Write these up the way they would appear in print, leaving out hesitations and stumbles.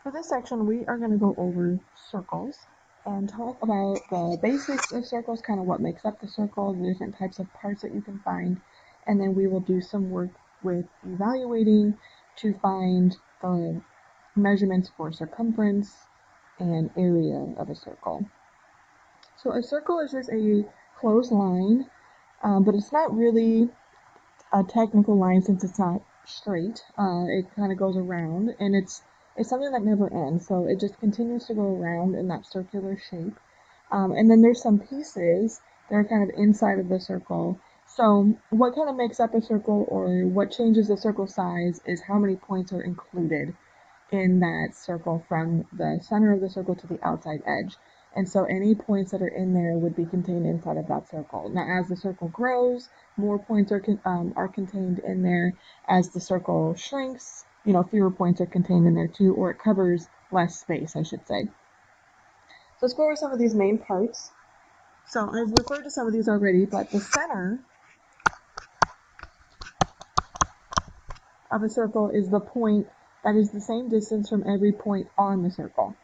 For this section, we are going to go over circles and talk about the basics of circles, kind of what makes up the circle, the different types of parts that you can find, and then we will do some work with evaluating to find the measurements for circumference and area of a circle. So a circle is just a closed line, but it's not really a technical line since it's not straight. It kind of goes around, and it's something that never ends. So it just continues to go around in that circular shape. And then there's some pieces that are kind of inside of the circle. So what kind of makes up a circle, or what changes the circle size, is how many points are included in that circle from the center of the circle to the outside edge. And so any points that are in there would be contained inside of that circle. Now, as the circle grows, more points are contained in there. As the circle shrinks, fewer points are contained in there too, or it covers less space, I should say. So let's go over some of these main parts. So I've referred to some of these already, but the center of a circle is the point that is the same distance from every point on the circle.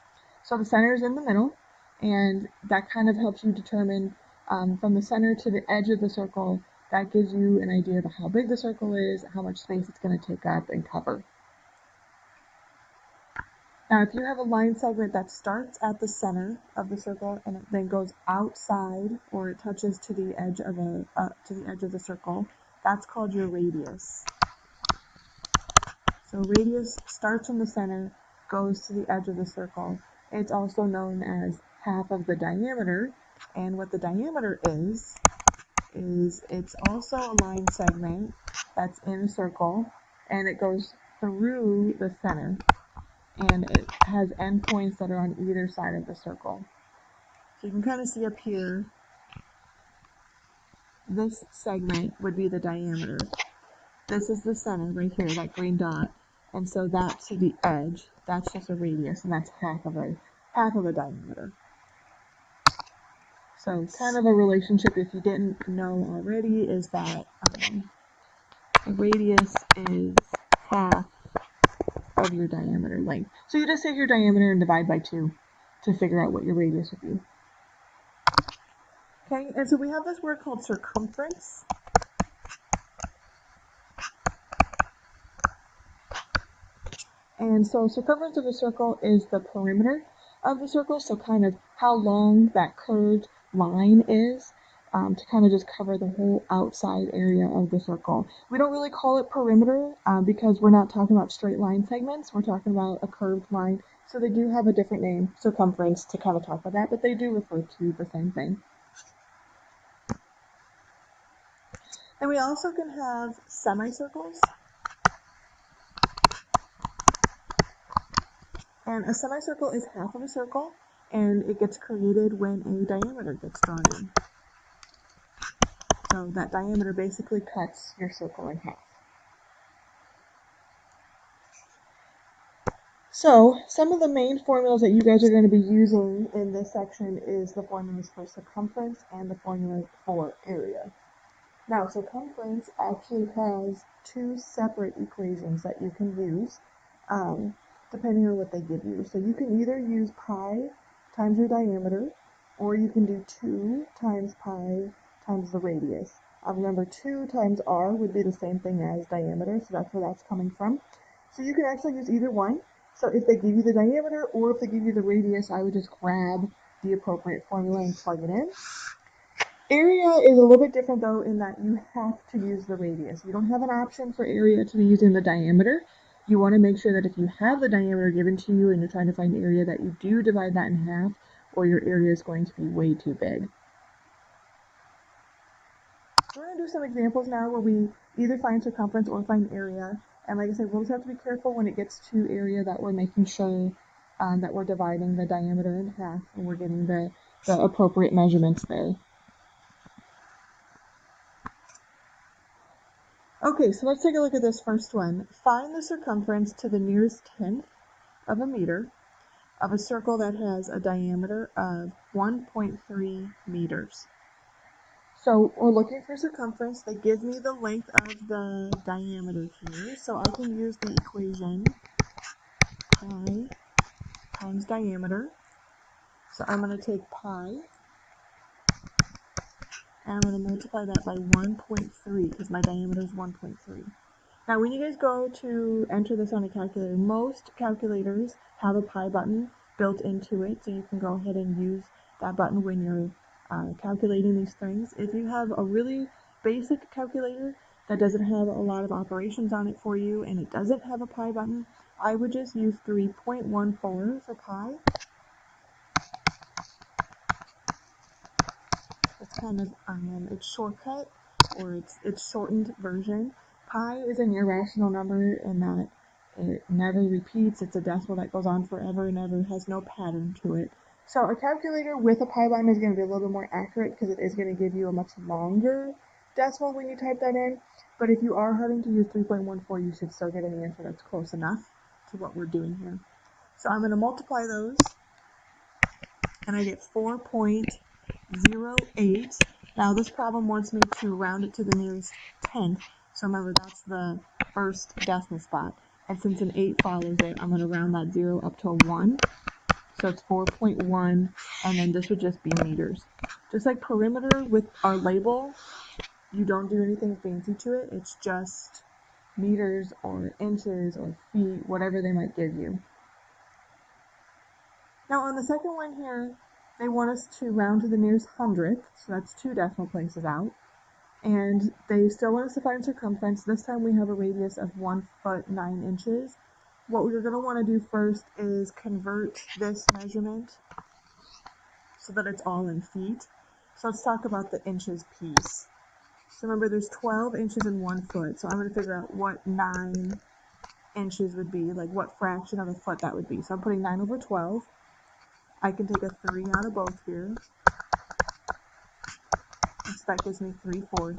So the center is in the middle, and that kind of helps you determine from the center to the edge of the circle. That gives you an idea of how big the circle is, how much space it's going to take up and cover. Now, if you have a line segment that starts at the center of the circle and it then goes outside, or it touches to the edge of the circle, that's called your radius. So radius starts from the center, goes to the edge of the circle. It's also known as half of the diameter, and what the diameter is it's also a line segment that's in a circle, and it goes through the center, and it has endpoints that are on either side of the circle. So you can kind of see up here, this segment would be the diameter. This is the center right here, that green dot. And so that to the edge, that's just a radius, and that's half of a diameter. So kind of a relationship, if you didn't know already, is that the radius is half of your diameter length. So you just take your diameter and divide by 2 to figure out what your radius would be. Okay, and so we have this word called circumference. And so circumference of a circle is the perimeter of the circle, so kind of how long that curved line is, to kind of just cover the whole outside area of the circle. We don't really call it perimeter because we're not talking about straight line segments. We're talking about a curved line. So they do have a different name, circumference, to kind of talk about that, but they do refer to the same thing. And we also can have semicircles. And a semicircle is half of a circle, and it gets created when a diameter gets drawn in. So that diameter basically cuts your circle in half. So some of the main formulas that you guys are going to be using in this section is the formulas for circumference and the formula for area. Now, circumference actually has 2 separate equations that you can use depending on what they give you. So you can either use pi times your diameter, or you can do 2 times pi times the radius. Remember, 2 times r would be the same thing as diameter, so that's where that's coming from. So you can actually use either one. So if they give you the diameter or if they give you the radius, I would just grab the appropriate formula and plug it in. Area is a little bit different though, in that you have to use the radius. You don't have an option for area to be using the diameter. You want to make sure that if you have the diameter given to you and you're trying to find area, that you do divide that in half, or your area is going to be way too big. We're going to do some examples now where we either find circumference or find area. And like I said, we'll just have to be careful when it gets to area that we're making sure that we're dividing the diameter in half and we're getting the appropriate measurements there. Okay, so let's take a look at this first one. Find the circumference to the nearest tenth of a meter of a circle that has a diameter of 1.3 meters. So we're looking for circumference. They give me the length of the diameter here, so I can use the equation pi times diameter. So I'm going to take pi, and I'm going to multiply that by 1.3 because my diameter is 1.3. Now when you guys go to enter this on a calculator, most calculators have a pi button built into it, so you can go ahead and use that button when you're calculating these things. If you have a really basic calculator that doesn't have a lot of operations on it for you and it doesn't have a pi button, I would just use 3.14 for pi. It's kind of its shortcut, or its shortened version. Pi is an irrational number in that it never repeats. It's a decimal that goes on forever and ever, has no pattern to it. So a calculator with a pi button is going to be a little bit more accurate because it is going to give you a much longer decimal when you type that in. But if you are having to use 3.14, you should still get an answer that's close enough to what we're doing here. So I'm going to multiply those, and I get 4.08. Now this problem wants me to round it to the nearest tenth. So remember, that's the first decimal spot. And since an 8 follows it, I'm going to round that 0 up to a 1. So it's 4.1, and then this would just be meters. Just like perimeter with our label, you don't do anything fancy to it. It's just meters or inches or feet, whatever they might give you. Now on the second one here, they want us to round to the nearest hundredth, so that's 2 decimal places out. And they still want us to find circumference. This time we have a radius of 1 foot 9 inches. What we're going to want to do first is convert this measurement so that it's all in feet. So let's talk about the inches piece. So remember, there's 12 inches in 1 foot, so I'm going to figure out what 9 inches would be, like what fraction of a foot that would be. So I'm putting 9 over 12. I can take a 3 out of both here. So that gives me 3/4.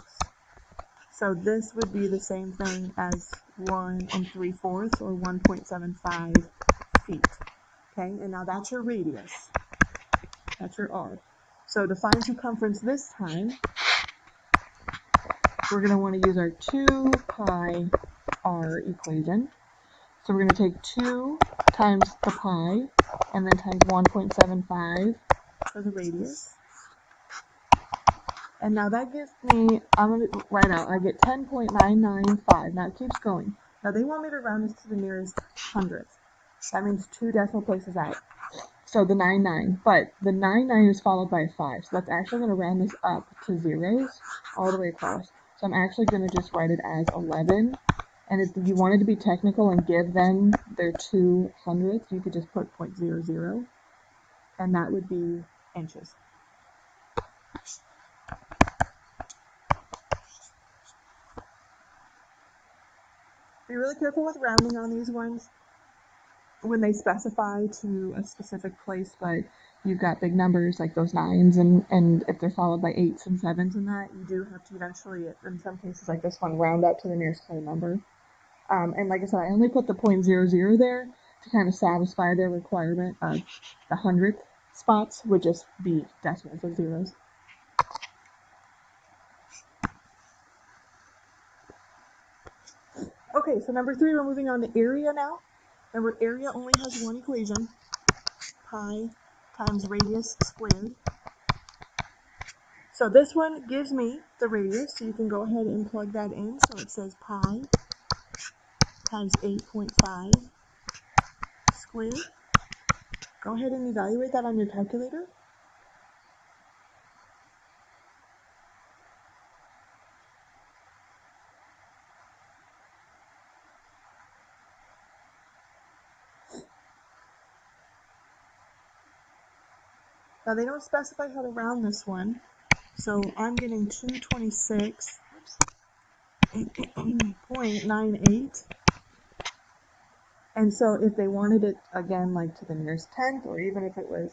So this would be the same thing as 1 3/4, or 1.75 feet. Okay, and now that's your radius. That's your R. So to find circumference this time, we're going to want to use our 2 pi r equation. So we're going to take 2 times the pi, and then times 1.75 for the radius. And now that gives me, I'm going to write out, I get 10.995. Now it keeps going. Now they want me to round this to the nearest hundredth. That means 2 decimal places out. So the 99. But the 99 is followed by a 5. So that's actually going to round this up to zeros all the way across. So I'm actually going to just write it as 11. And if you wanted to be technical and give them their 2 hundredths, you could just put 0.00. And that would be inches. Be really careful with rounding on these ones when they specify to a specific place, but you've got big numbers like those 9s, and if they're followed by 8s and 7s and that, you do have to eventually, in some cases like this one, round up to the nearest whole number. And like I said, I only put the 0.00 there to kind of satisfy their requirement of the hundredth spots would just be decimals of zeros. Okay, so number 3, we're moving on to area now. Remember, area only has one equation, pi times radius squared. So this one gives me the radius, so you can go ahead and plug that in. So it says pi times 8.5 squared. Go ahead and evaluate that on your calculator. Now they don't specify how to round this one, so I'm getting 226.98. And so if they wanted it again, like to the nearest tenth, or even if it was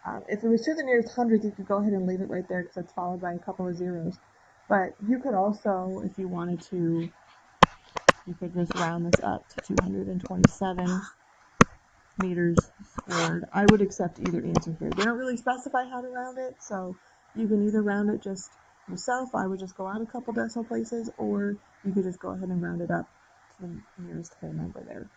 to the nearest hundredth, you could go ahead and leave it right there because it's followed by a couple of zeros. But you could also, if you wanted to, you could just round this up to 227 meters squared. I would accept either answer here. They don't really specify how to round it, so you can either round it just yourself. I would just go out a couple decimal places, or you could just go ahead and round it up to the nearest whole number there.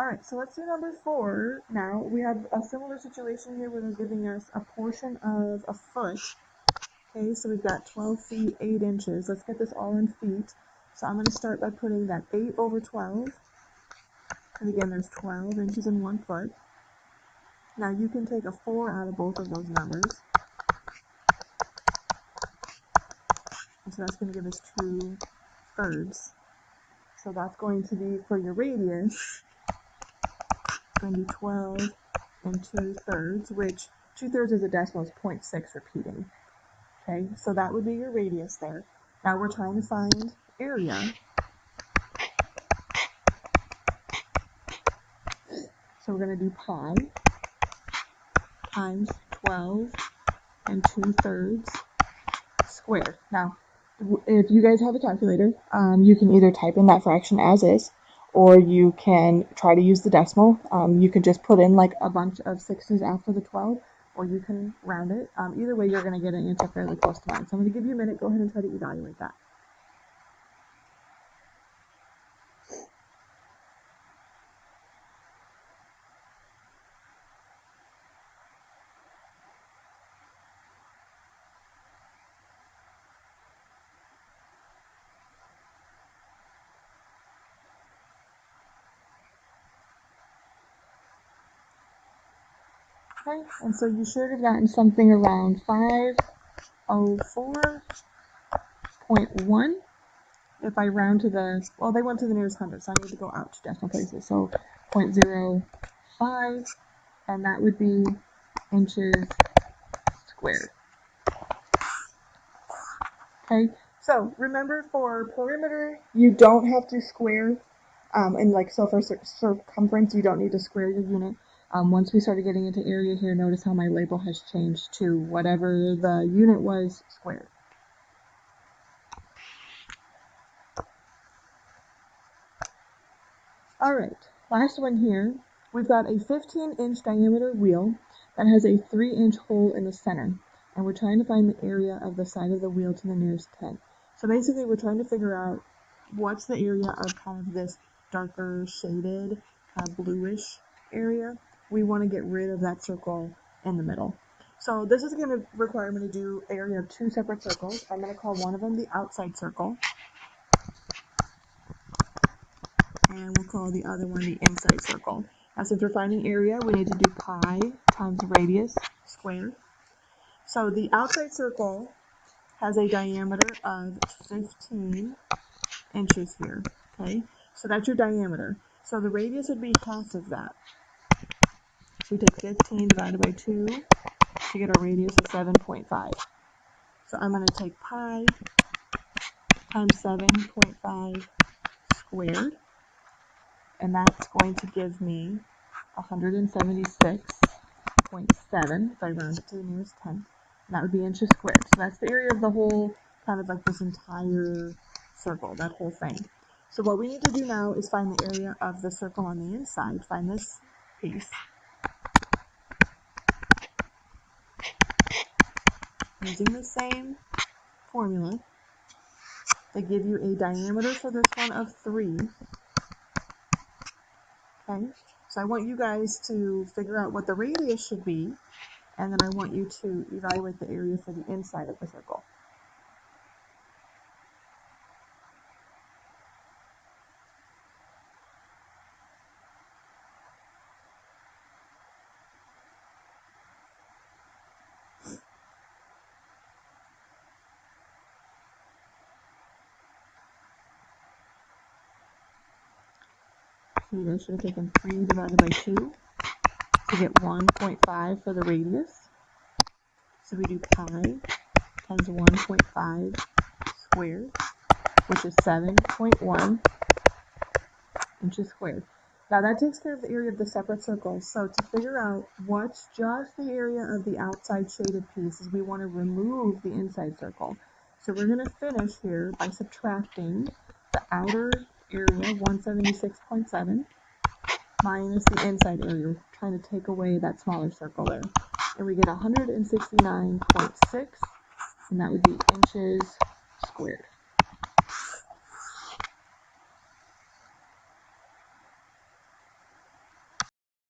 Alright, so let's do number 4 now. We have a similar situation here where they're giving us a portion of a foot. Okay, so we've got 12 feet, 8 inches. Let's get this all in feet. So I'm going to start by putting that 8 over 12. And again, there's 12 inches in 1 foot. Now you can take a 4 out of both of those numbers. And so that's going to give us 2/3. So that's going to be, for your radius, it's going to be 12 and 2/3, which 2/3 is a decimal, is 0.6 repeating. Okay, so that would be your radius there. Now we're trying to find area. So we're going to do pi times 12 and 2/3 squared. Now, if you guys have a calculator, you can either type in that fraction as is, or you can try to use the decimal. You can just put in like a bunch of 6s after the 12, or you can round it. Either way, you're going to get an answer fairly close to mine. So I'm going to give you a minute. Go ahead and try to evaluate that. Okay, and so you should have gotten something around 504.1. If I round to the, well, they went to the nearest hundred, so I need to go out to decimal places. So 0.05, and that would be inches squared. Okay, so remember, for perimeter, you don't have to square, and like, so for circumference, you don't need to square your unit. Once we started getting into area here, notice how my label has changed to whatever the unit was squared. Alright, last one here. We've got a 15-inch diameter wheel that has a 3-inch hole in the center, and we're trying to find the area of the side of the wheel to the nearest 10. So basically, we're trying to figure out what's the area of kind of this darker shaded, bluish area. We want to get rid of that circle in the middle. So this is going to require me to do area of 2 separate circles. I'm going to call one of them the outside circle, and we'll call the other one the inside circle. Now, since we're finding area, we need to do pi times radius squared. So the outside circle has a diameter of 15 inches here, okay? So that's your diameter. So the radius would be half of that. So we take 15 divided by 2 to get our radius of 7.5. So I'm going to take pi times 7.5 squared, and that's going to give me 176.7 if I round it to the nearest 10. And that would be inches squared. So that's the area of the whole, kind of like this entire circle, that whole thing. So what we need to do now is find the area of the circle on the inside. Find this piece. Using the same formula, they give you a diameter for this one of 3. Okay, so I want you guys to figure out what the radius should be, and then I want you to evaluate the area for the inside of the circle. So you guys should have taken 3 divided by 2 to get 1.5 for the radius. So we do pi times 1.5 squared, which is 7.1 inches squared. Now that takes care of the area of the separate circles. So to figure out what's just the area of the outside shaded piece, is we want to remove the inside circle. So we're going to finish here by subtracting the outer area, 176.7, minus the inside area. We're trying to take away that smaller circle there. And we get 169.6, and that would be inches squared.